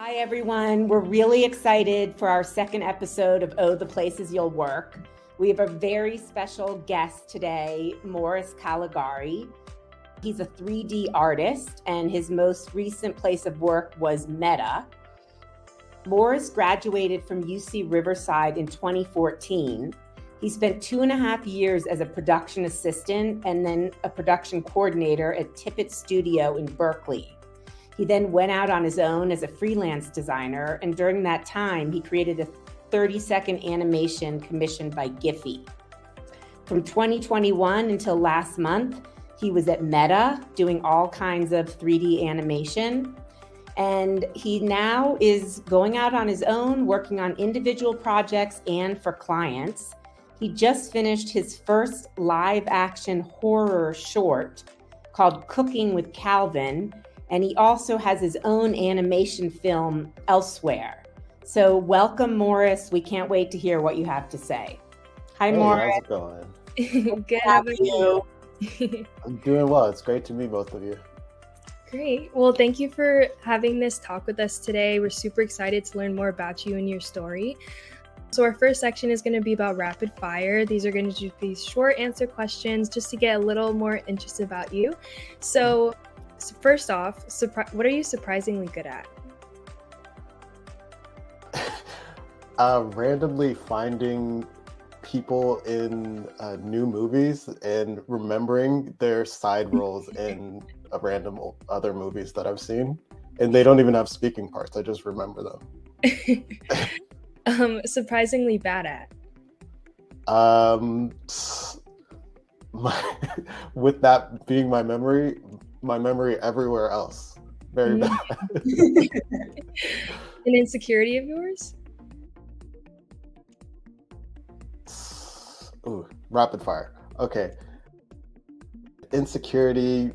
Hi, everyone. We're really excited for our second episode of Oh, the Places You'll Work. We have a very special guest today, Morris Callegari. He's a 3D artist, and his most recent place of work was Meta. Morris graduated from UC Riverside in 2014. He spent 2.5 years as a production assistant and then a production coordinator at Tippett Studio in Berkeley. He then went out on his own as a freelance designer, and during that time, he created a 30-second animation commissioned by Giphy. From 2021 until last month, he was at Meta doing all kinds of 3D animation. And he now is going out on his own, working on individual projects and for clients. He just finished his first live action horror short called Cooking with Calvin. And he also has his own animation film, Elsewhere. So welcome, Morris. We can't wait to hear what you have to say. Hi, Hey, Morris. how's it going? Good, how about you? I'm doing well. It's great to meet both of you. Great. Well, thank you for having this talk with us today. We're super excited to learn more about you and your story. So our first section is going to be about rapid fire. These are going to be short answer questions just to get a little more interested about you. So first off, what are you surprisingly good at? Randomly finding people in new movies and remembering their side roles in random other movies that I've seen. And they don't even have speaking parts. I just remember them. Surprisingly bad at? With that being my memory everywhere else. Very bad. An insecurity of yours? Ooh, rapid fire. Okay. Insecurity.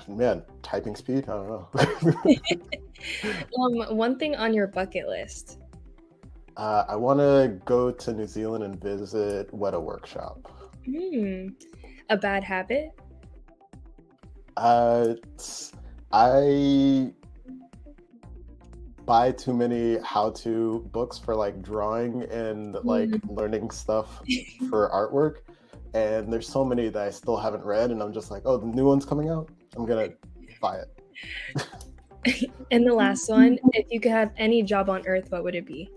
Man, typing speed? I don't know. One thing on your bucket list. I want to go to New Zealand and visit Weta Workshop. A bad habit? I buy too many how-to books for like drawing and like learning stuff for artwork, and there's so many that I still haven't read, and I'm just like, oh, the new one's coming out, I'm gonna buy it. And the last one, if you could have any job on earth, what would it be?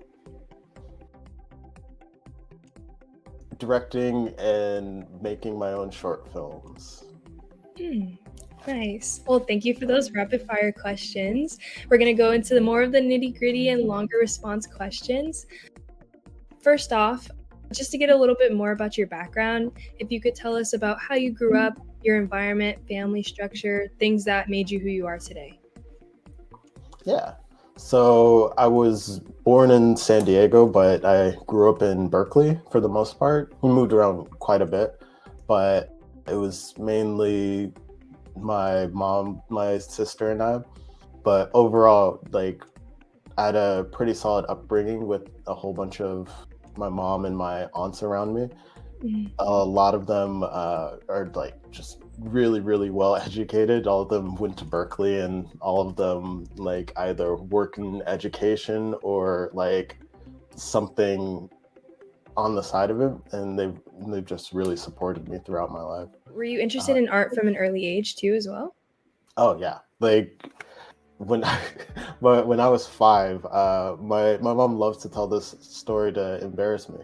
Directing and making my own short films. Nice. Well, thank you for those rapid fire questions. We're going to go into more of the nitty gritty and longer response questions. First off, just to get a little bit more about your background, if you could tell us about how you grew up, your environment, family structure, things that made you who you are today. Yeah. So I was born in San Diego, but I grew up in Berkeley for the most part. We moved around quite a bit, but it was mainly my mom, my sister, and I. But overall, like, I had a pretty solid upbringing with a whole bunch of my mom and my aunts around me. A lot of them are like just really, really well educated. All of them went to Berkeley, and all of them like either work in education or like something on the side of it, and they've just really supported me throughout my life. Were you interested in art from an early age too as well? Oh yeah, like when I was 5, my mom loves to tell this story to embarrass me.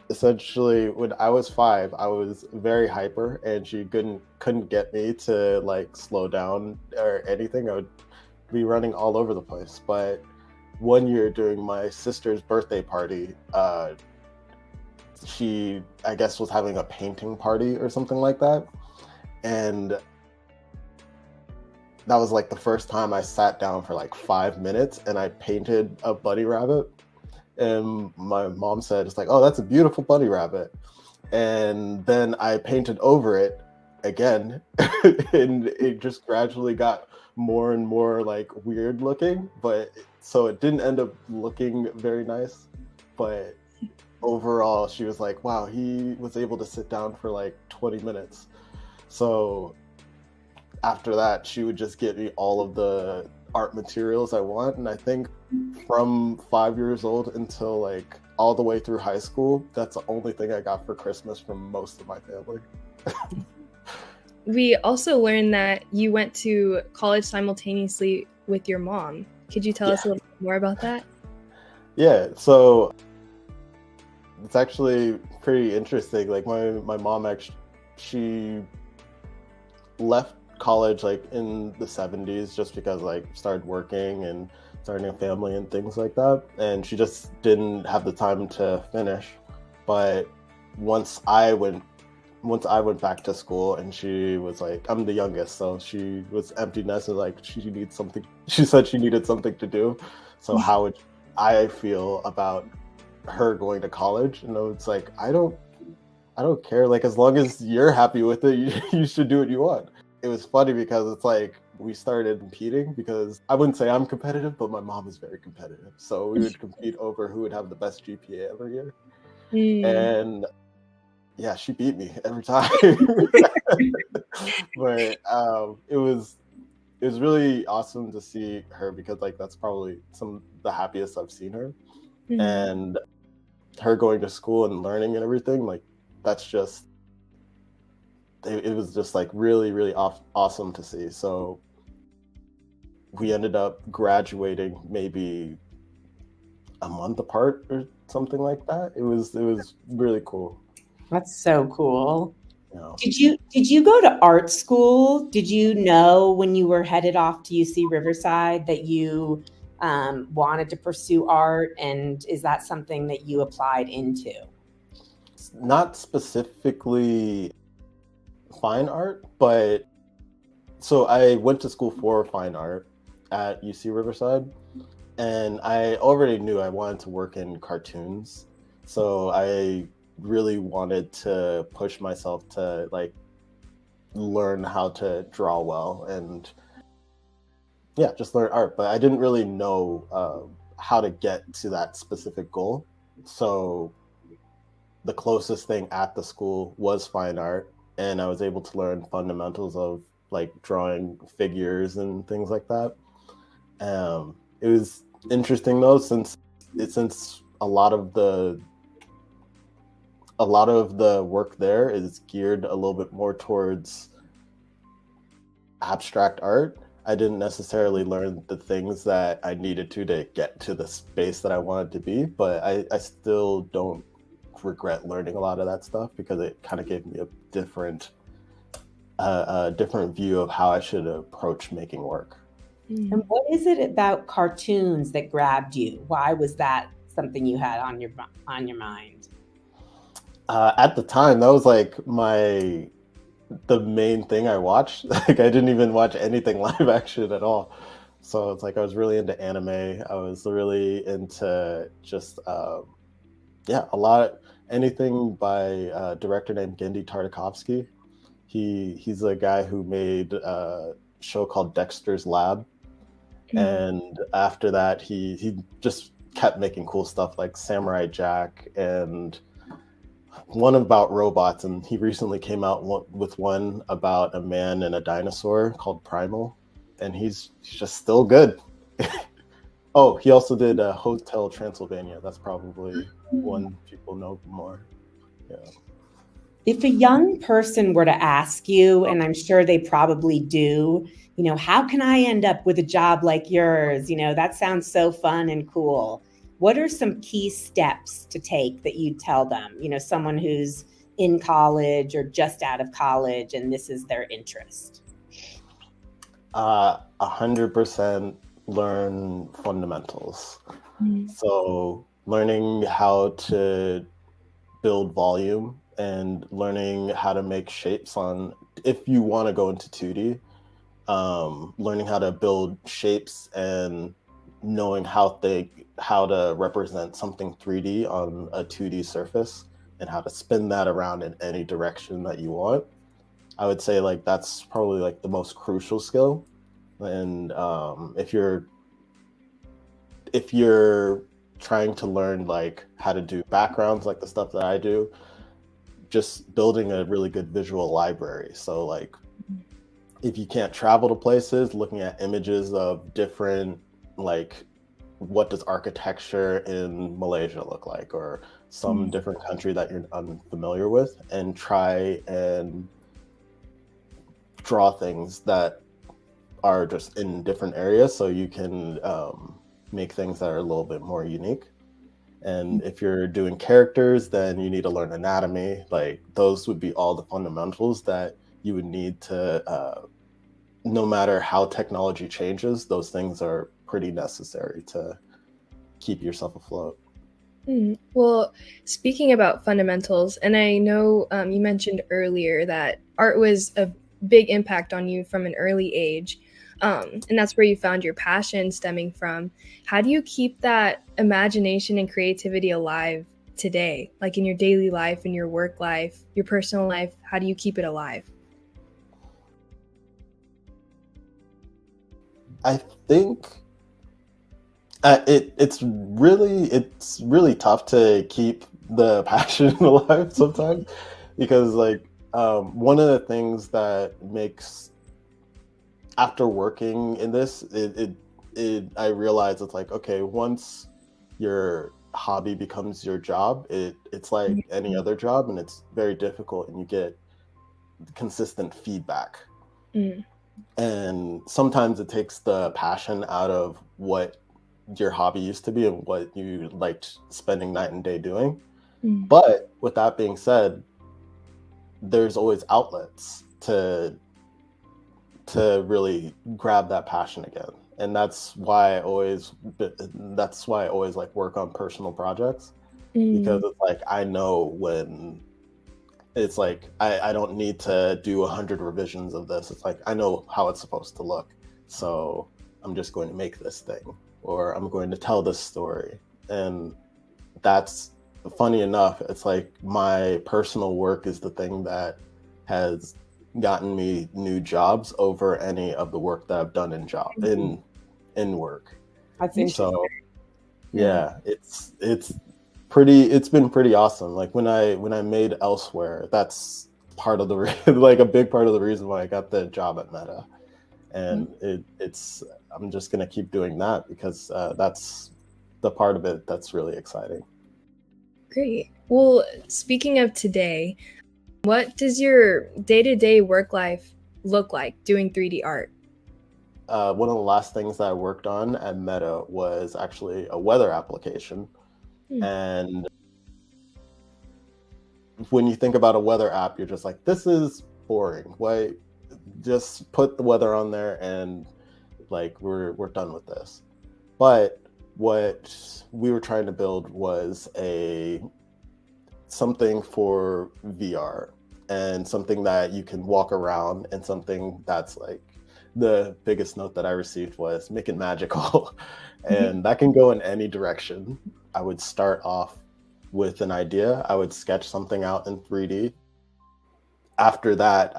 Essentially, when I was 5, I was very hyper, and she couldn't get me to like slow down or anything. I would be running all over the place. But one year during my sister's birthday party, she, I guess, was having a painting party or something like that, and that was like the first time I sat down for like 5 minutes and I painted a bunny rabbit. And my mom said, it's like, oh, that's a beautiful bunny rabbit. And then I painted over it again, and it just gradually got more and more like weird looking. But so it didn't end up looking very nice. But overall, she was like, wow, he was able to sit down for like 20 minutes. So after that, she would just get me all of the art materials I want. And I think from 5 years old until like all the way through high school, that's the only thing I got for Christmas from most of my family. We also learned that you went to college simultaneously with your mom. Could you tell us a little bit more about that? Yeah, so it's actually pretty interesting. Like my mom actually, she left college like in the 70s just because like started working and starting a family and things like that, and she just didn't have the time to finish. But once I went back to school, and she was like, I'm the youngest, so she was empty nested, like she said she needed something to do. So how would I feel about her going to college? And it's like, I don't care, like as long as you're happy with it, you should do what you want. It was funny because it's like we started competing, because I wouldn't say I'm competitive, but my mom is very competitive, so we would compete over who would have the best GPA every year. And yeah, she beat me every time. But it was really awesome to see her, because like that's probably the happiest I've seen her. And her going to school and learning and everything, like that's just it was just like really, really awesome to see. So we ended up graduating maybe a month apart or something like that. It was really cool. That's so cool. Yeah. Did you go to art school? Did you know when you were headed off to UC Riverside that you wanted to pursue art? And is that something that you applied into? Not specifically fine art, but so I went to school for fine art at UC Riverside, and I already knew I wanted to work in cartoons. So I really wanted to push myself to like learn how to draw well and just learn art. But I didn't really know how to get to that specific goal. So the closest thing at the school was fine art, and I was able to learn fundamentals of like drawing figures and things like that. It was interesting though, since a lot of the work there is geared a little bit more towards abstract art. I didn't necessarily learn the things that I needed to get to the space that I wanted to be, but I still don't regret learning a lot of that stuff, because it kind of gave me a different view of how I should approach making work. And what is it about cartoons that grabbed you? Why was that something you had on your mind? At the time, that was like the main thing I watched. Like I didn't even watch anything live action at all. So it's like I was really into anime. I was really into just anything by a director named Gendy Tartakovsky. He's a guy who made a show called Dexter's Lab. And after that, he just kept making cool stuff like Samurai Jack and one about robots. And he recently came out with one about a man and a dinosaur called Primal. And he's just still good. Oh, he also did Hotel Transylvania. That's probably one people know more. Yeah. If a young person were to ask you, and I'm sure they probably do, how can I end up with a job like yours? That sounds so fun and cool. What are some key steps to take that you'd tell them? Someone who's in college or just out of college and this is their interest. 100% learn fundamentals. So learning how to build volume and learning how to make shapes if you want to go into 2D, learning how to build shapes and knowing how to represent something 3D on a 2D surface and how to spin that around in any direction that you want. I would say like that's probably like the most crucial skill. And if you're trying to learn like how to do backgrounds, like the stuff that I do, just building a really good visual library. So like if you can't travel to places, looking at images of different, like, what does architecture in Malaysia look like, or some different country that you're unfamiliar with, and try and draw things that are just in different areas so you can make things that are a little bit more unique. And if you're doing characters, then you need to learn anatomy. Like, those would be all the fundamentals that you would need to, no matter how technology changes, those things are pretty necessary to keep yourself afloat. Well, speaking about fundamentals, and I know you mentioned earlier that art was a big impact on you from an early age, and that's where you found your passion stemming from. How do you keep that imagination and creativity alive today, like in your daily life, in your work life, your personal life? How do you keep it alive? I think it's really tough to keep the passion alive sometimes, because like one of the things that makes, after working in this, I realize it's like, okay, once your hobby becomes your job, it's like any other job, and it's very difficult, and you get consistent feedback. And sometimes it takes the passion out of what your hobby used to be and what you liked spending night and day doing. But with that being said, there's always outlets to really grab that passion again. And that's why I always like work on personal projects, because it's like, I know when it's like, I don't need to do 100 revisions of this. It's like, I know how it's supposed to look, so I'm just going to make this thing, or I'm going to tell this story. And that's, funny enough, it's like my personal work is the thing that has gotten me new jobs over any of the work that I've done in work. That's interesting. So yeah, it's been pretty awesome. Like when I made Elsewhere, that's part of the like a big part of the reason why I got the job at Meta. And I'm just gonna keep doing that, because that's the part of it that's really exciting. Great. Well, speaking of today, what does your day-to-day work life look like doing 3D art? One of the last things that I worked on at Meta was actually a weather application. And when you think about a weather app, you're just like, this is boring. Why? Just put the weather on there and like we're done with this. But what we were trying to build was something for VR, and something that you can walk around, and something that's like, the biggest note that I received was, make it magical. And that can go in any direction. I would start off with an idea. I would sketch something out in 3D. After that,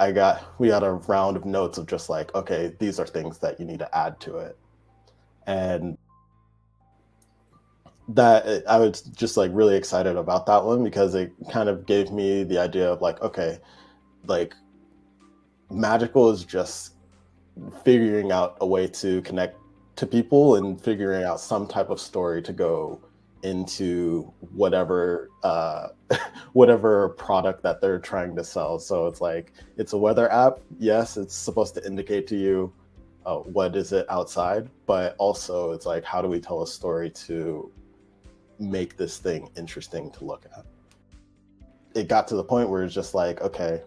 we got a round of notes of just like, okay, these are things that you need to add to it. And that, I was just like really excited about that one, because it kind of gave me the idea of like, okay, like magical is just figuring out a way to connect to people and figuring out some type of story to go into whatever whatever product that they're trying to sell. So it's like, it's a weather app. Yes, it's supposed to indicate to you what is it outside, but also it's like, how do we tell a story to make this thing interesting to look at? It got to the point where it's just like, okay,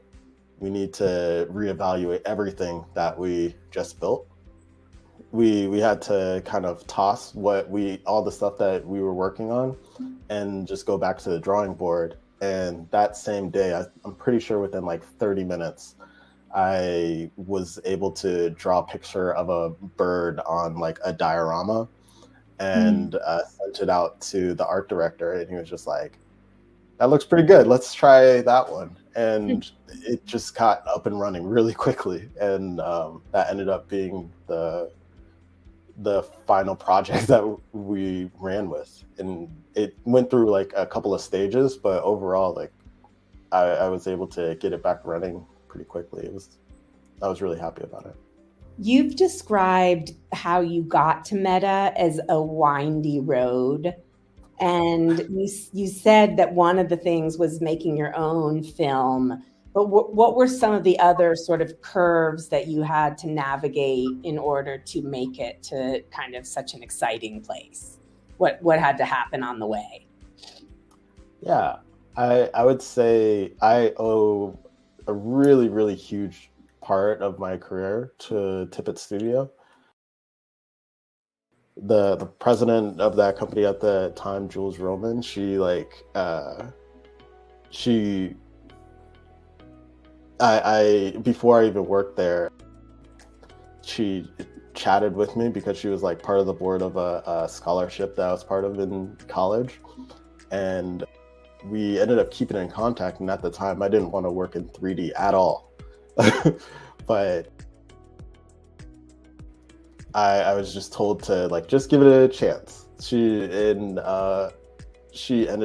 we need to reevaluate everything that we just built. We had to kind of toss all the stuff that we were working on and just go back to the drawing board. And that same day, I'm pretty sure within like 30 minutes, I was able to draw a picture of a bird on like a diorama, and sent it out to the art director, and he was just like, that looks pretty good, let's try that one. And it just got up and running really quickly, and that ended up being the final project that we ran with. And it went through like a couple of stages, but overall, like I was able to get it back running pretty quickly. I was really happy about it. You've described how you got to Meta as a windy road. And you said that one of the things was making your own film. But what were some of the other sort of curves that you had to navigate in order to make it to kind of such an exciting place? What had to happen on the way? Yeah, I would say I owe a really, really huge part of my career to Tippett Studio. The president of that company at the time, Jules Roman, I before I even worked there, she chatted with me because she was like part of the board of a scholarship that I was part of in college, and we ended up keeping in contact. And at the time, I didn't want to work in 3D at all, but I was just told to like just give it a chance. She ended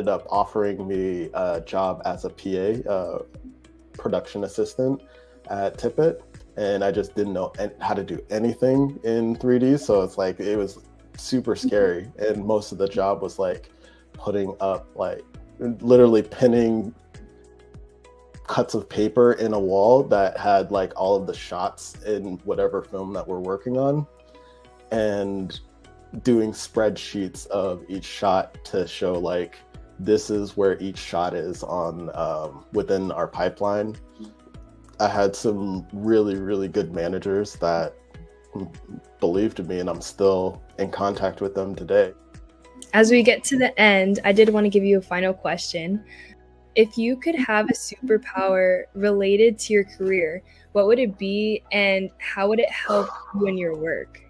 up offering me a job as a PA, production assistant at Tippett, and I just didn't know how to do anything in 3D. So it's like it was super scary, and most of the job was like putting up, like literally pinning cuts of paper in a wall that had like all of the shots in whatever film that we're working on, and doing spreadsheets of each shot to show like this is where each shot is on within our pipeline. I had some really, really good managers that believed in me, and I'm still in contact with them today. As we get to the end, I did want to give you a final question. If you could have a superpower related to your career, what would it be, and how would it help you in your work?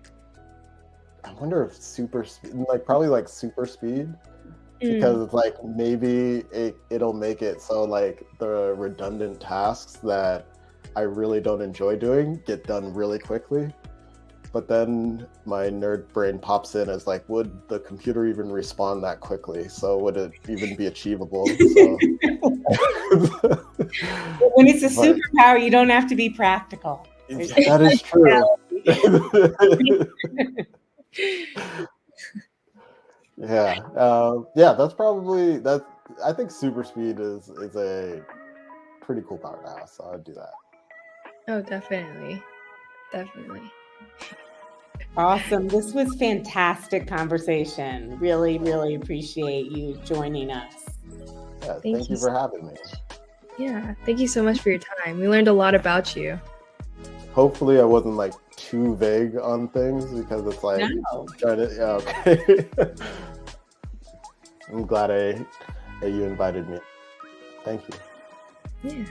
I wonder if super speed, like probably like super speed, because it's like maybe it'll make it so like the redundant tasks that I really don't enjoy doing get done really quickly. But then my nerd brain pops in as like, would the computer even respond that quickly? So would it even be achievable? So. When it's a superpower, you don't have to be practical. That is true. Yeah, that's probably that. I think super speed is a pretty cool power to have, so I'd do that. Oh, definitely. Awesome. This was fantastic conversation. Really, really appreciate you joining us. Yeah, thank you for having me. Yeah, thank you so much for your time. We learned a lot about you. Hopefully I wasn't like too vague on things, because it's like trying to, yeah, okay. I'm glad that you invited me. Thank you. Yeah.